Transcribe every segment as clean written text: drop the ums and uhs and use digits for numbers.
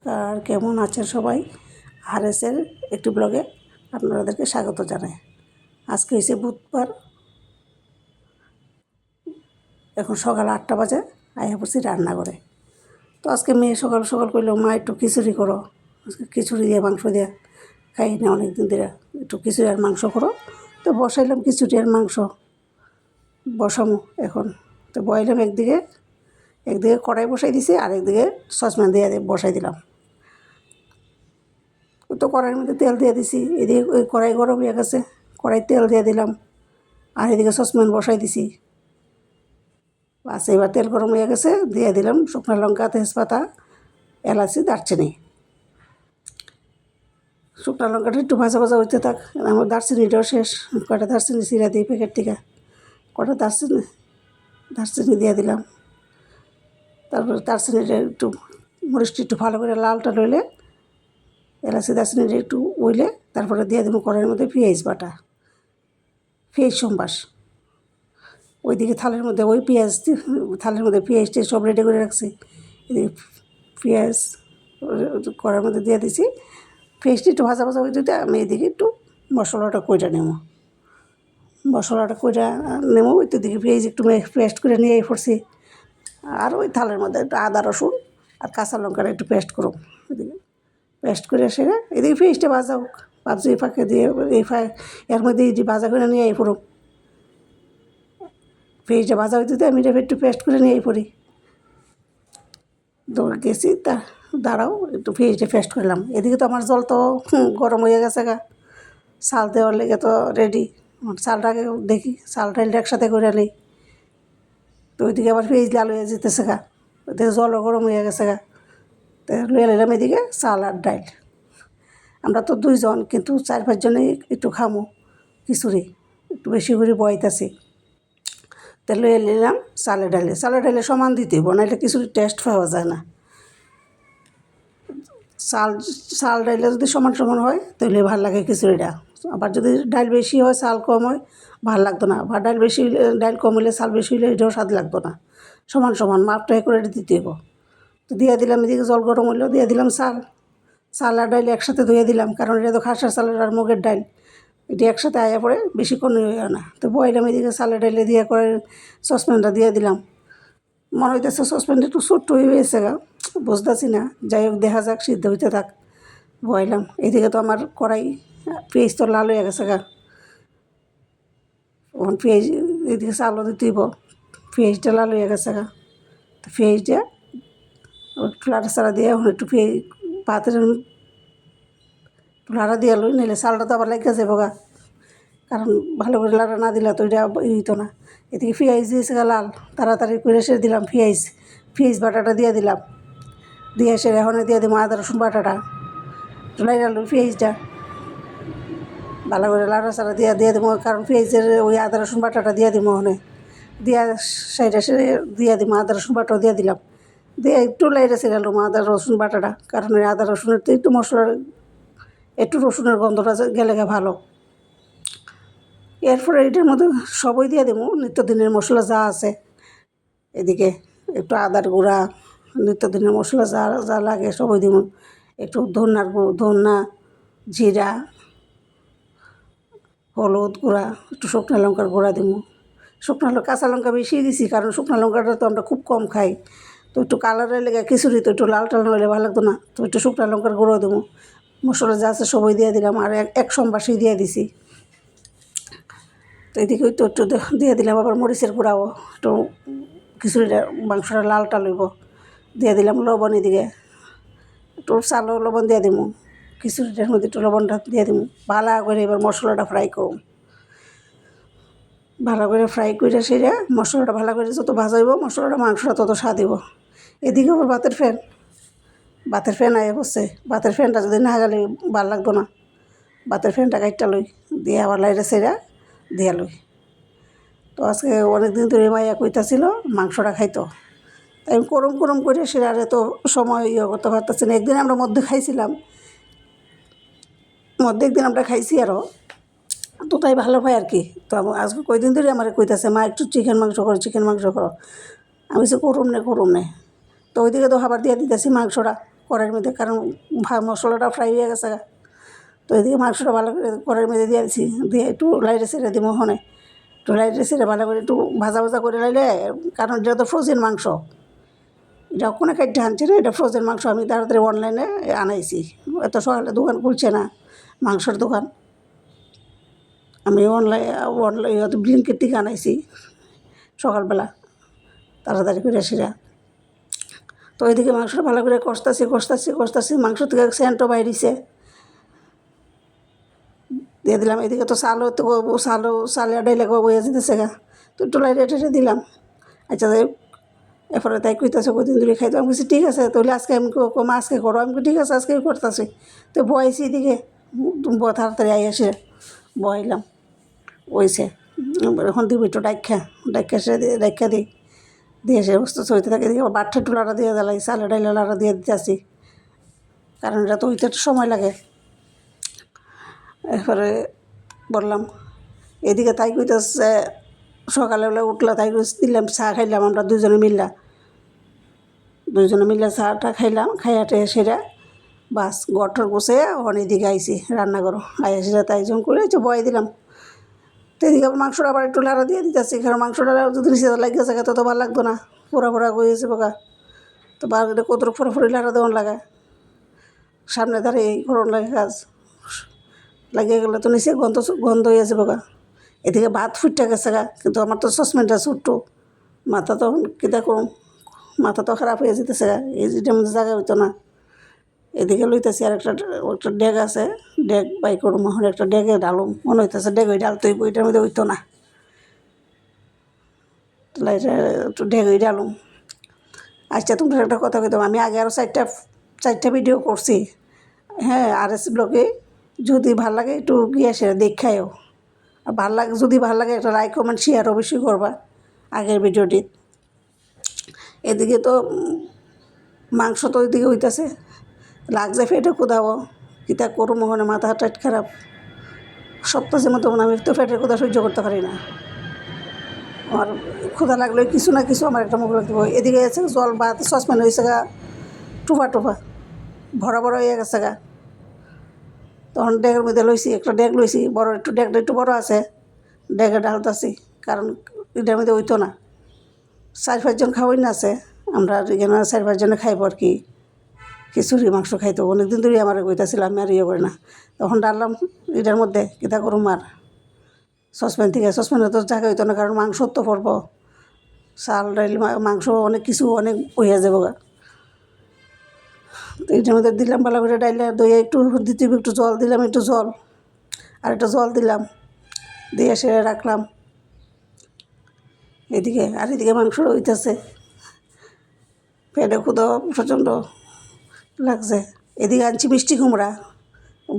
আর কেমন আছেন সবাই? আরএসের একটি ব্লগে আপনাদেরকে স্বাগত জানাই। আজকে হয়েছে বুধবার, এখন সকাল 8টা বাজে। আইয়া পড়ছি রান্নাঘরে। তো আজকে মেয়ে সকাল সকাল কইলো, মা একটু খিচুড়ি করো, আজকে খিচুড়ি দিয়ে মাংস দিয়ে খাই না অনেক দিন ধরে, একটু খিচুড়ি আর মাংস করো। তো বসাইলাম খিচুড়ি আর মাংস বসামো এখন। তো বসাইলাম একদিকে কড়াই বসাই দিছি, আর একদিকে সসপ্যান দিয়ে বসাই দিলাম। তো কড়াইয়ের মধ্যে তেল দিয়ে দিছি, এদিকে ওই কড়াই গরম হয়ে গেছে, কড়াই তেল দিয়ে দিলাম, আর এদিকে সসপ্যান বসাই দিছি। বাস এবার তেল গরম হয়ে গেছে, দিয়ে দিলাম শুকনো লঙ্কা, তেজপাতা, এলাচি, দারচিনি। শুকনো লঙ্কাটা একটু ভাজা ভাজা হইতে থাক, আমার দারচিনিটাও শেষ। কটা দারচিনি চিরা দিই প্যাকেট থেকে, কটা দারচিনি দিয়ে দিলাম। তারপরে দারচিনিটা একটু, মরিচটা একটু ভালো করে লালটা লইলে, এলাচি দারচিনিটা একটু উইলে তারপরে দিয়ে দেবো কড়াইয়ের মধ্যে পেঁয়াজ বাটা, পেঁয়াজ সম্বাস। ওইদিকে থালের মধ্যে থালের মধ্যে পেঁয়াজটা সব রেডি করে রাখছি। এদিকে পেঁয়াজ কড়াইয়ের মধ্যে দিয়ে দিছি, পেঁয়াজটা একটু ভাজা ভাজা হয়ে দিতে আমি এদিকে একটু মশলাটা কইটা নেবো। ওই তো দিকে পেঁয়াজ একটু পেস্ট করে নিয়ে পড়ছি। আর ওই থালের মধ্যে একটু আদা রসুন আর কাঁচা লঙ্কার একটু পেস্ট করুন, এদিকে পেস্ট করে সেরে এদিকে পেঁয়াজটা ভাজা হোক, ভাবছি এই ফাঁকে দিয়ে এর মধ্যে ভাজা করে নিয়ে পড়ুক। পেঁয়াজটা ভাজা হইতে আমি এটা একটু পেস্ট করে নিয়ে পড়ি। দৌড় গেছি, দাঁড়াও একটু পেঁয়াজটা পেস্ট করলাম। এদিকে তো আমার জল তো গরম হয়ে গেছে গা, চাল দেওয়ার লেগে তো রেডি। চালটাকে দেখি চালটা একসাথে করে নিই। তো ওইদিকে আবার পেঁয়াজ লাল হয়ে যেতেছে গা, ওইদিকে জলও গরম হয়ে গেছে গা। তো লুয়ে নিলাম এদিকে চাল আর ডাইল। আমরা তো 2 জন, কিন্তু 4-5 জনেই একটু খামো খিচুড়ি, একটু বেশি করে বয়াইতেছি। তো লুয়ে নিলাম চালে ডালে সমান দিতে নাইলে খিচুড়ির টেস্ট পাওয়া যায় না। চাল ডাইলে যদি সমান সমান হয় তাহলে ভালো লাগে খিচুড়িটা। আবার যদি ডাল বেশি হয় চাল কম হয় ভালো লাগতো না, বা ডাল কম হলে চাল বেশি হলে এটাও স্বাদ লাগতো না। সমান সমান মাপটা করে দিতে হইব। তো দিয়ে দিলাম, এদিকে জল গরম হইলেও দিয়ে দিলাম চাল আর ডাল একসাথে ধুয়ে দিলাম, কারণ এটা তো খাসার চালের আর মুগের ডাল, এটি একসাথে আয়া পড়ে বেশিক্ষণ হইও না। তো বইলাম এদিকে চালে ডালে দিয়ে করে সসপ্যানটা দিয়ে দিলাম। মনে হইতেছে সসপ্যানটা একটু ছোট্ট হয়ে গেছে গা, বুঝতেছি না। যাই হোক, দেখা যাক, সিদ্ধ হইতে থাক। বইলাম এদিকে তো আমার কড়াই পেঁয়াজ তো লাল হয়ে গেছে গা। ওখান পেঁয়াজ এদিকে চালও দিতে হইব, পেঁয়াজটা লাল হয়ে গেছে গা। তো পেঁয়াজটা লাড়া চাড়া দিয়ে এখন একটু পাতের লাড়া দিয়ে লই, নিলে চালটা তো আবার লেগে যাবো গা, কারণ ভালো করে লাড়া না দিলে তো এটা হইতো না। এদিকে পেঁয়াজ দিয়েছে গা লাল, তাড়াতাড়ি করে সে দিলাম পেঁয়াজ বাটাটা দিয়ে দিলাম। দিয়ে সে এখন দিয়ে দিব আদা রসুন বাটাটা, লাইরা লই পেঁয়াজটা ভালো করে লাড়া চাড়া দিয়ে দেবো, কারণ পেঁয়াজের ওই আদা রসুন বাটাটা দিয়ে দিব ওখানে। দিয়া সাইডে সেরে দিয়ে দিব, আদা রসুন বাটাও দিয়ে দিলাম। দিয়ে একটু লাইরা ছিলাম আদা রসুন বাটাটা, কারণ ওই আদা রসুনের তো একটু মশলার একটু রসুনের গন্ধটা গেলে ভালো। এরপরে এটার মধ্যে সবই দিয়ে দেবো, নিত্যদিনের মশলা যা আছে। এদিকে একটু আদার গুঁড়া, নিত্যদিনের মশলা যা যা লাগে সবই দিব। একটু ধন্যা, জিরা, হলুদ গুঁড়া, একটু শুকনো লঙ্কার গুঁড়া দিব। কাঁচা লঙ্কা বেশি দিছি, কারণ শুকনো লঙ্কাটা তো আমরা খুব কম খাই। তো একটু কালারের লেগে খিচুড়ি তো একটু লাল টাল হলে ভালো লাগতো না, তো একটু শুকনো লঙ্কার গুঁড়ো দেবো। মশলা যা আছে সবই দিয়ে দিলাম, আর এক সম্বাসই দিয়ে দিছি। তো এদিকে তো একটু দিয়ে দিলাম আবার মরিচের গুঁড়াও, একটু খিচুড়িটা মাংসটা লাল টাল হইব। দিয়ে দিলাম লবণ, এদিকে একটু চালও লবণ দিয়ে দিব, খিচুড়িটার মধ্যে একটু লবণটা দিয়ে দিব। ভালো করে এবার মশলাটা ফ্রাই করুন, ভালো করে ফ্রাই করে সেটা মশলাটা ভালো করে যত ভাজা হইব মশলাটা মাংসটা তত স্বাদ হইব। এদিকে আবার বাতের ফ্যান আয়ে বসছে। বাতের ফ্যানটা যদি না গেলে ভালো লাগতো না। বাতের ফ্যানটা কাটটা লই, দিয়ে আবার লাইটে সেরা দিয়ে লই। তো আজকে অনেকদিন ধরে মাইয়া কইতাছিল মাংসটা খাইতো, তাই আমি করম করে সেটা আর এত সময় করতে পারতেছি না। একদিন আমরা একদিন আমরা খাইছি আরও, তো তাই ভালো পাই আর কি। তো আজকে কয়দিন ধরে আমার কইতাছে, মা একটু চিকেন মাংস করো। আমি সে করুম নে। তো ওইদিকে তো খাবার দিয়ে দিতেছি মাংসটা কড়াইয়ের মধ্যে, কারণ মশলাটা ফ্রাই হয়ে গেছে। তো এদিকে মাংসটা ভালো করে কড়াইয়ের মধ্যে দিয়ে দিছি, দিয়ে একটু লাইটে ছেড়ে দিব। ওখানে একটু লাইটে ছেড়ে ভালো করে একটু ভাজা ভাজা করে লাইলে, কারণ এটা তো ফ্রোজেন মাংস, এটা ওখানে খাইতে আনছে না, এটা ফ্রোজেন মাংস। আমি তাড়াতাড়ি অনলাইনে আনাইছি, এত সকালে দোকান খুলছে না মাংসের দোকান। আমি অনলাইন ব্লিঙ্কিট থেকে আনাইছি সকালবেলা তাড়াতাড়ি করে সেরা। তো ওইদিকে মাংসটা ভালো করে কষতাছি, মাংস থেকে সেন্টও বাইরিছে, দিয়ে দিলাম। এদিকে তো চালে ডাইলে বয়ে যেতেছে গা, তো একটু লাইটে টেটে দিলাম। আচ্ছা যাই, এরপরে তাই কইতাছে কদিন ধরে খাইতো। আমি বলছি ঠিক আছে, তাহলে আজকে আমি কমা আজকে করো। আমি ঠিক আছে আজকে করতেছি। তো বয়েছি এদিকে, তাড়াতাড়ি আসে বয়াইলাম, ওইছে। এখন দিব একটু ডাইখা দিয়ে সে বস্তু চলতে থাকে। এদিকে বাট্টা টুলাটা দিয়ে দিলাই, চালে ডাইলে লাড়া দিয়ে দিতেছি, কারণ এটা তো ওইটা সময় লাগে। এরপরে বললাম, এদিকে তাই কইতেছে সকালবেলা উঠলা, তাই দিলাম চা খাইলাম আমরা দুজনে মিল্লা চাটা খাইলাম। খাইয়াটে সেটা বাস গঠর বসে এদিকে আইসি রান্না করো, সেটা তাই জন করে বয়ে দিলাম। তো এদিকে মাংসটা আবার একটু লাড়া দিয়ে দিতেছি, কারণ মাংসটা যদি নিচে লাগিয়ে থাকে তো ভালো লাগতো না, পোড়া গিয়েছে বোকা। তো এটা কত ফোড়া লাড়া দেওয়ান লাগে, সামনে দাঁড়িয়ে করন লাগে কাজ, লাগিয়ে গেলে তো নিচে গন্ধ হয়ে যাবে গা। এদিকে ভাত ফুটতে গেছে গা, কিন্তু আমার তো সসপ্যানটা ছোট্ট, মাথা তো কিতা করুম, মাথা তো খারাপ হয়ে যেতেছে গা, এই যেটার মধ্যে জায়গা হইতো না। এদিকে লইতেছি আর একটা ডেগ আছে, ডেগ বাই করুম। এখন একটা ডেগে ডালুম, মনে হইতেছে ডেগ ওই ডালতো ওইটার মধ্যে হইতো না, একটু ডেগ ওই ডালুম। আচ্ছা তোমরা একটা কথা কইতাম, আমি আগে আরও চারটা ভিডিও করছি, হ্যাঁ, RS ব্লগে। যদি ভাল লাগে একটু গিয়ে সেটা দেখায়ও, আর যদি ভাল লাগে একটা লাইক কমেন্ট শেয়ার অবশ্যই করবা আগের ভিডিওটি। এদিকে তো মাংস তো ওইদিকে হইতেছে, লাগছে ফেটে কোদাবো, কিতা করুম। ওখানে মাথা টাইট খারাপ, সপ্তাহে মতো আমি তো ফেটের কোদা সহ্য করতে পারি না। আমার ক্ষুধা লাগলে কিছু না কিছু আমার একটা মুখ লাগতে হবে। এদিকে আছে জল ভাত সসপ্যান হয়েছে গা, টুপা ভরা হয়ে গেছে গা। তখন ডেগের মধ্যে লইছি, একটা ডেগ লইছি বড়, ডেগটা একটু বড় আছে, ডেগে ঢালতাছি, কারণ এটার মধ্যে হইতো না। 4-5 জন খাওয়াই না আছে, আমরা এখানে 4-5 জনে খাইব আর কি। খিচুড়ি মাংস খাইতো অনেকদিন ধরে আমার কইতাছিল, আমি আর করি না। তখন ডাললাম এটার মধ্যে, কিতা করুম আর সসপ্যানে তো জায়গা হইতো না, কারণ মাংস তো পড়ব, চাল ডাইল মাংস অনেক কিছু অনেক হইয়া যাবো গা। তো এটার মধ্যে দিলাম ভালো করে ডাইলে, দইয়ে একটু দিতে একটু জল দিলাম, আর একটু জল দিলাম, দিয়ে সেরে রাখলাম। এদিকে মাংস হইতেছে, পেটে ক্ষুধা প্রচণ্ড লাগছে। এদিকে আনছি মিষ্টি কুমড়া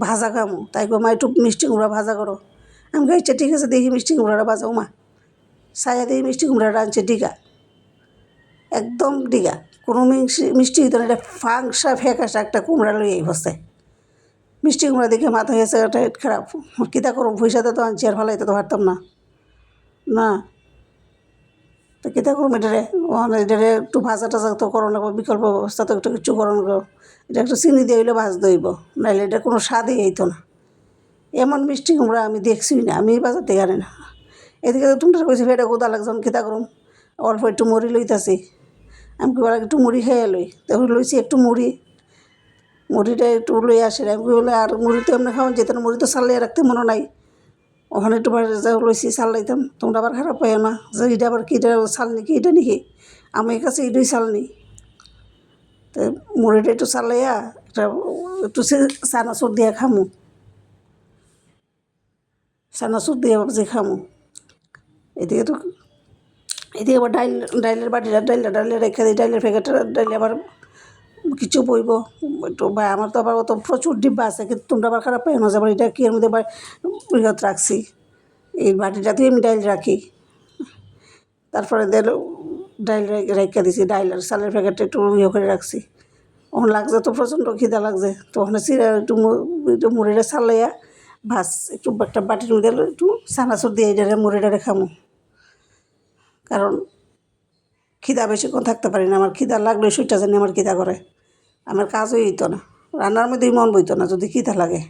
ভাজা খামো, তাই গো মা একটু মিষ্টি কুমড়া ভাজা করো। আমি খাইছে ঠিক আছে, দেখি মিষ্টি কুমড়াটা ভাজাও মা। সাইয়া দেখি মিষ্টি কুমড়াটা আনছে ডিগা, একদম ডিগা, কোনো মিষ্টি হইতো না, এটা ফ্যাকাশা একটা কুমড়া লই এই বসে। মিষ্টি কুমড়া দেখে মাথা হয়েছে টাইট খারাপ, কিতা করুম, পয়সাতে তো আনছি আর ভালাইতে তো পারতাম না। তো কিতা করুম এটারে একটু ভাজা টাজা তো করো লাগবো, বিকল্প ব্যবস্থা তো একটু কিছু করো লাগবো। এটা একটু চিনি দিয়ে হইলে ভাজ দইব, নাহলে এটা কোনো স্বাদই হইতো না। এমন মিষ্টি কুমড়া আমি দেখছিই না, আমি বাজার থেকে আনি না। এদিকে তো তোমরা কইছি ফেটে কোদা লাগছে, কিতা করুম, অল্প একটু মুড়ি লইতাছি। আমি কী বলে একটু মুড়ি খাইয়া লই, তখন লইছি একটু মুড়িটা একটু লই আসে। আমি কী বলে আর মুড়ি তো এমনি খাওয়া যেত না, মুড়ি তো চালিয়ে রাখতে মনে নাই। ওখানে একটু লইছি চাল লাইতাম, তোমরা আবার খারাপ পাইও না যে এটা আবার কি, এটা চাল নাকি, এটা নাকি, আমার কাছে এটাই চালনি। তো মুড়িটা একটু চালাইয়া একটু চানাচুর দিয়ে খামু, চানাচুর দিয়ে ভাবছি খামু। এদিকে আবার ডাইলের বাটিটা ডাইলে রেখে দিই, ডাইলের প্যাকেটটা ডাইলে আবার কিছু বইব একটু, বা আমার তো আবার অত প্রচুর ডিব্বা আছে, কিন্তু তোমরা আবার খারাপ পাই না যে আবার এটা কি এর মধ্যে বৃহৎ রাখছি। এই বাটিটাতেই আমি ডাইল রাখি, তারপরে ডাইল রেখে দিছি, ডাইল আর চালের প্যাকেটটা একটু করে রাখছি। ওখানে লাগছে তো প্রচণ্ড খিদা লাগছে, তো ওখানে চিরা একটু মুড়িটা চালাইয়া একটু একটা বাটির মধ্যে একটু চানাচুর দিয়ে এটারে মুড়িটারে খামো, কারণ খিদা বেশিক্ষণ থাকতে পারি না। আমার খিদা লাগলে শরীরটা জানি আমার খিদা করে, আমার কাজই হইতো না, রান্নার মধ্যেই মন বইতো না যদি খিদা লাগে।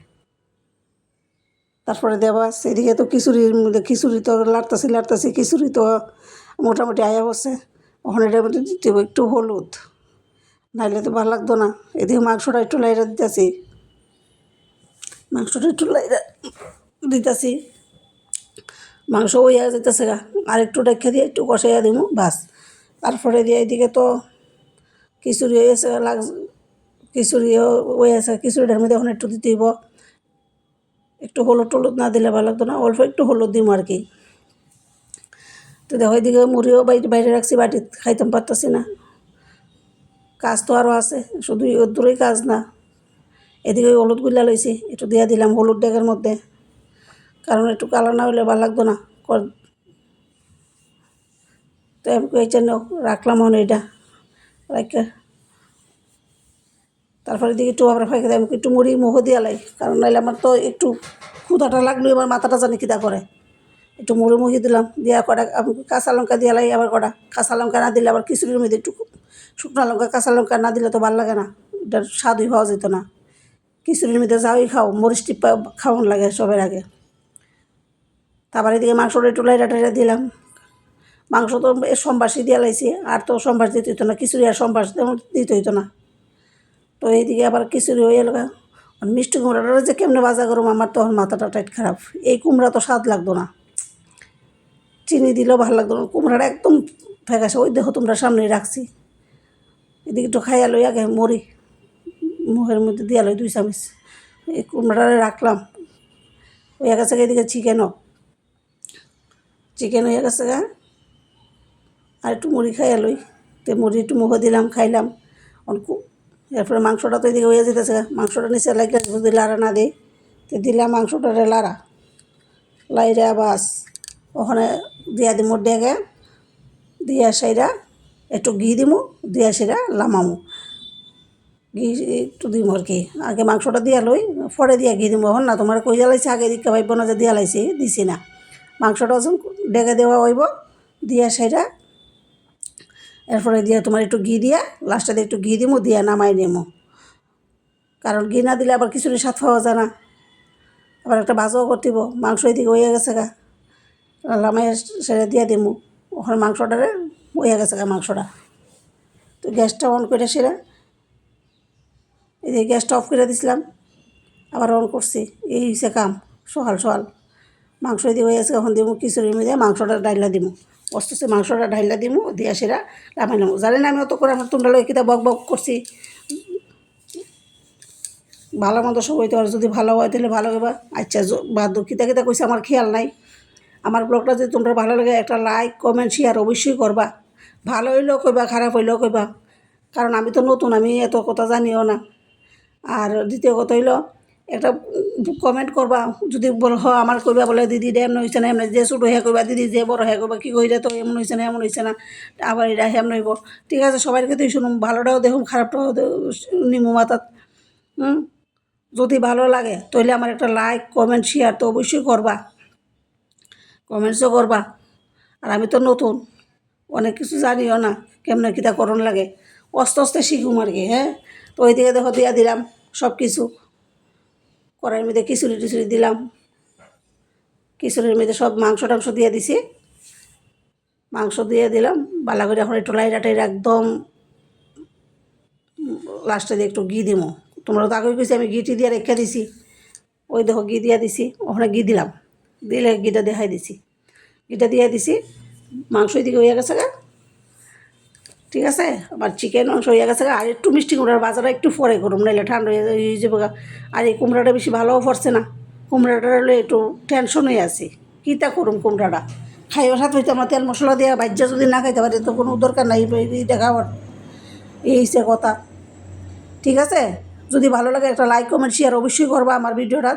তারপরে দেবা সেদিকে তো খিচুড়ির মধ্যে খিচুড়ি তো লাড়তাছি খিচুড়ি তো মোটামুটি আয়া বসে। ওখানে এটার মধ্যে দিতে হবে একটু হলুদ, নাইলে তো ভালো লাগতো না। এদিকে মাংসটা একটু লাইরা দিতেছি, মাংসটা একটু লাইরা দিতেছি, মাংস হইয়া যেতেছে গা, আর একটু রেখে দিয়ে একটু কষাইয়া দিব বাস। তারপরে দিয়ে এদিকে তো খিচুড়ি হয়েছে খিচুড়িও হয়ে আছে, খিচুড়িটার মধ্যে এখন একটু দিতে হইব। একটু হলুদ টলুদ না দিলে ভালো লাগতো না, অল্প একটু হলুদ দিব আর কি। তো দেখো এদিকে মুড়িও বাইরে রাখছি, বাটি খাইতাম পারতেছি না, কাজ তো আরও আছে, শুধু দূরেই কাজ না। এদিকে হলুদ গুলা লইছি, একটু দিয়া দিলাম হলুদ ডেকের মধ্যে, কারণ একটু কালার না হলে ভালো লাগতো না। তো আমি এই জন্য রাখলাম মনে এটা রাখা। তারপরে দিকে একটু আবার ফাঁকে আমি একটু মুড়ি মুখ দিয়া লাই, কারণ নাইলে আমার তো একটু ক্ষুধাটা লাগলো, আমার মাথাটা জানি কিতা করে। একটু মুড়ি মুখি দিলাম, দিয়া কটা আমি কাঁচা লঙ্কা দিয়া লাই, আবার কটা কাঁচা লঙ্কা না দিলে আবার খিচুড়ির মধ্যে একটু শুকনো লঙ্কা কাঁচা লঙ্কা না দিলে তো ভালো লাগে না, এটার স্বাদই পাওয়া যেত না। খিচুড়ির মধ্যে যাওয়াই খাও, মরিচ টিপা খাওয়ান লাগে সবের আগে। তারপরে এদিকে মাংসটা একটু লাইটা টাইটা দিলাম। মাংস তো সম্বাসী দিয়া লাইছি, আর তো সম্বাস দিতে হইতো না, খিচুড়ি আর সম্বাস দিতে হইতো না। তো এইদিকে আবার খিচুড়ি হয়ে গেল। মিষ্টি কুমড়াটা যে কেমনে বাজা করুম, আমার তখন মাথাটা টাইট খারাপ। এই কুমড়া তো স্বাদ লাগতো না, চিনি দিলেও ভালো লাগতো না, কুমড়াটা একদম ফেকাসে। ওই দেখো তোমরা সামনেই রাখছি, এদিকে একটু খাইয়া লই আগে মরি, মুখের মধ্যে দিয়া লই 2 চামচ। এই কুমড়াটা রাখলাম, হয়ে গেছে। এদিকে চিকেন হয়ে গেছে গা, আর একটু মুড়ি খাইয়া লই। তো মুড়ি একটু মুখে দিলাম, খাইলাম। এরপরে মাংসটা তো এদিকে হয়ে যেতেছে, মাংসটা নিচে লাগে যদি লাড়া না দিই, তো দিলাম মাংসটারে লাড়া লাইরা বাস। ওখানে দিয়া দিমু ডেকে, দিয়া সাইরা একটু ঘি দিমু, দিয়া সাইরা লামামু। ঘি একটু দিম আর কি, আগে মাংসটা দিয়া লই, পরে দিয়া ঘি দিমু। এখন না তোমার কই জ্বালাইছি, আগে দিকে ভাইব না যে দিয়া লাইছি, দিছি না। মাংসটা ডেকে দেওয়া হইব, দিয়া সাইরা এরপরে দিয়ে তোমার একটু ঘি দিয়া লাস্টে দিয়ে একটু ঘি দিমু, দিয়া নামাই নিমু। কারণ ঘি না দিলে আবার খিচুড়ি স্বাদ পাওয়া যায় না, আবার একটা ভাজাও করতেইব। মাংস এদিকে হয়ে গেছে গা, লামাই সেরে দিয়ে দিমু। ওখানে মাংসটারে হয়ে গেছে গা মাংসটা। তো গ্যাসটা অন করে সেরা এদিকে গ্যাসটা অফ করে দিছিলাম, আবার অন করছি। এই হচ্ছে কাম, সকাল মাংস দিয়ে হয়ে গেছে। এখন দিমু খিচুড়ির মধ্যে মাংসটা ডাইলা দিমু, অস্তে মাংসটা ডাইলা দিমু, দিয়া সেরা লামাই নেবো। জানি না আমি অত করে আমার তোমরা লোক কিতা বক করছি। ভালো মন্দ সব হইতে পারে, যদি ভালো হয় তাহলে ভালো হইবা। আচ্ছা বাদ কিতা কইছে আমার খেয়াল নাই। আমার ব্লগটা যদি তোমরা ভালো লাগে, একটা লাইক কমেন্ট শেয়ার অবশ্যই করবা। ভালো হইলেও কইবা, খারাপ হইলেও কইবা, কারণ আমি তো নতুন, আমি এত কথা জানিও না। আর দ্বিতীয় কথা হইল, একটা কমেন্ট করবা, যদি বল আমার কইবা বলে দিদি এটা এমন হয়েছে না, এমন যে ছোটো হ্যাঁ কইবা, দিদি যে বড় হ্যাঁ কইবা কি কইরা তো এমন হয়েছে না, এমন হয়েছে না, আবার এটা এমন হইব। ঠিক আছে, সবাই ক্ষেত্রেই শুনুম, ভালোটাও দেখুন, খারাপটাও নিমু মাথাত। যদি ভালো লাগে তাহলে আমার একটা লাইক কমেন্ট শেয়ার তো অবশ্যই করবা, কমেন্টসও করবা। আর আমি তো নতুন, অনেক কিছু জানিও না, কেমনে কীটা করণ লাগে, আস্তে শিখুম আর কি। হ্যাঁ, তো ওই দিকে দেখো দিয়া দিলাম সব কিছু, কড়াইয়ের মধ্যে খিচুড়ি টিচুড়ি দিলাম, খিচুড়ির মধ্যে সব মাংস টাংস দিয়ে দিছি, মাংস দিয়ে দিলাম বালা করে। এখন একটু লাইরা টাইরা একদম লাস্টে দিয়ে একটু ঘি দিমো। তোমরা তো আগে কইছি আমি ঘিটি দিয়ে রেখে দিছি, ওই দেখো ঘি দিয়ে দিছি, ওখানে ঘি দিলাম, দিলে ঘিটা দেখাই দিছি, ঘিটা দিয়ে দিছি। মাংস এদিকে হয়ে গেছে গা, ঠিক আছে। আমার চিকেন মাংস হয়ে গেছে গা। আর একটু মিষ্টি কুমড়ার বাজারটা একটু পরে করুম, নাইলে ঠান্ডা হয়ে যাবে গা। আর এই কুমড়াটা বেশি ভালোও পড়ছে না, কুমড়াটা হলে একটু টেনশন হয়ে আছি, কীটা করুম কুমড়াটা। খাইবার সাথে হইতে আমার তেল মশলা দেওয়া বাজ্যা যদি না খাইতে পারে তো কোনো দরকার নাই এটা খাওয়ার। এই হচ্ছে কথা, ঠিক আছে। যদি ভালো লাগে একটা লাইক কমেন্ট শেয়ার অবশ্যই করবা আমার ভিডিওটা।